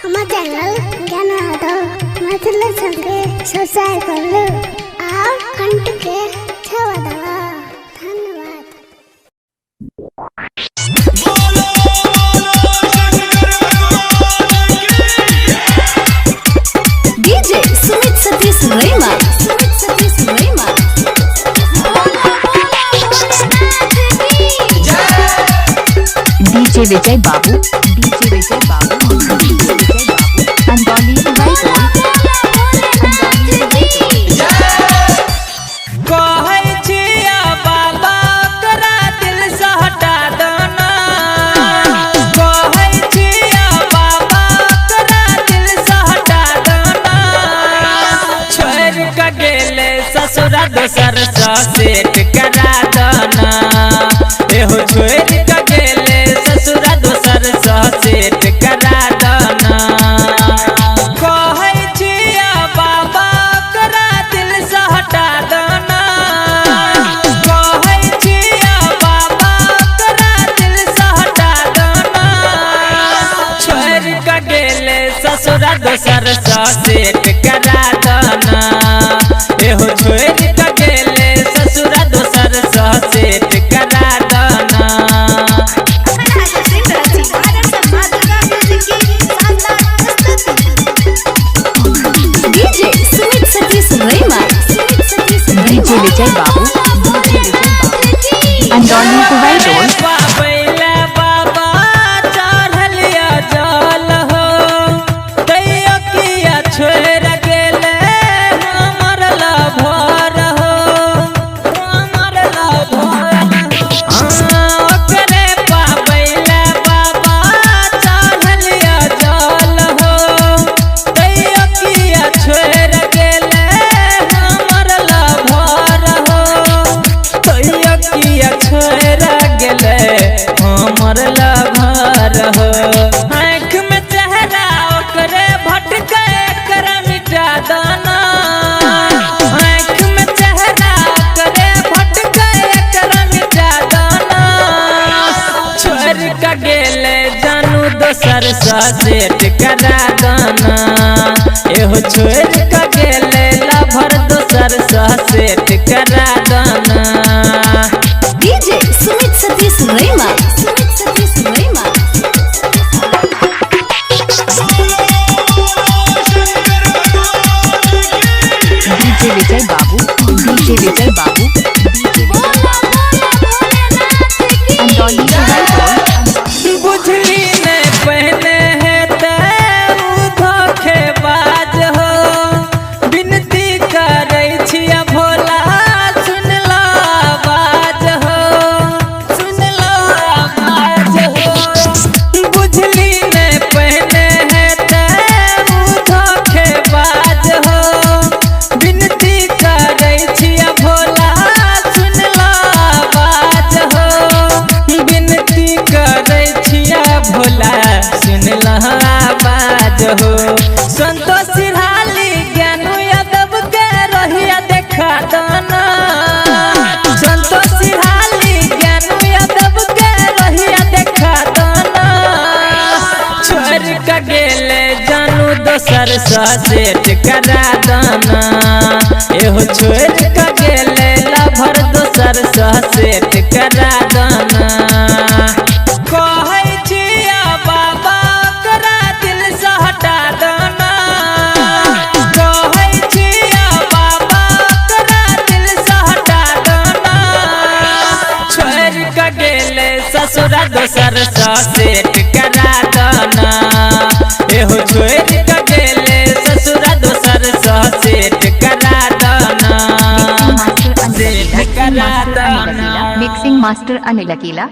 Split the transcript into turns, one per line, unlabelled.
हमारे चैनल ज्ञान मतलब सब्सक्राइब कर लो और घंटी के छवा दबा। धन्यवाद।
डीजे सुमित सतीश रैमा। डीजे विजय बाबू अंदौली
ससुरा दोसर सेट करा दना एहो छोड़ के गेले ससुरा दोसर सेट करा दना कहै छिया बाबा करा दिल से हटा दना कहै छिया बाबा करा दिल से हटा दना छोड़ के गेले ससुरा दोसर सेट करा दना एहो छोड़ के गेले ससुरा दोसर सेट करा दना।
डीजे सुमित सतीश रैमा। डीजे विजय बाबू अंदौली
बाबा चढ़लिया जल हो दैया किया छोड़ गेले हमर लभर हो हमर लभर ओकरे पाबैले बाबा चढ़लिया जल हो दैया किया छोड़ गेले हमर लभर हो दैया किया छोड़ गेले हमर लभर हो। आँख में चेहरा ओकरे भटके कर मिटा दना आँख में चेहरा ओकरे भटके कर मिटा दना छोड़ के गेले जानू दोसर सेट करा दना एहो छोड़ के गेले लभर दोसर सेट करा दना।
डीजे सुमित सतीश रैमा। डीजे विजय बाबू अंदौली
बुझली ने पहने है धोखेबाज हो विनती करे छिया भोला सुन लो आवाज हो सुन लो आवाज हो बुझली ने पहने है धोखेबाज हो विनती करे छिया भोला सुन लो आवाज हो विनती करे छिया भोला सुन लो आवाज हो। संतोष सिरहाली ज्ञानू यादव के रहिया देखा दना संतोष सिरहाली ज्ञानू यादव के रहिया देखा दना छोड़ के गेले जानू दोसर सेट करा दना एहो छोड़ के गेले लभर दोसर सेट करा दना कहै छिया बाबा करा दिल से हटा दना कहै छिया बाबा करा दिल से हटा दना छोड़ के गेले ससुरा दोसर सेट करा दना एहो छोड़ के गेले ससुरा दोसर सेट करा दना सेट करा दना।
मिक्सिंग मास्टर अनिल अकेला।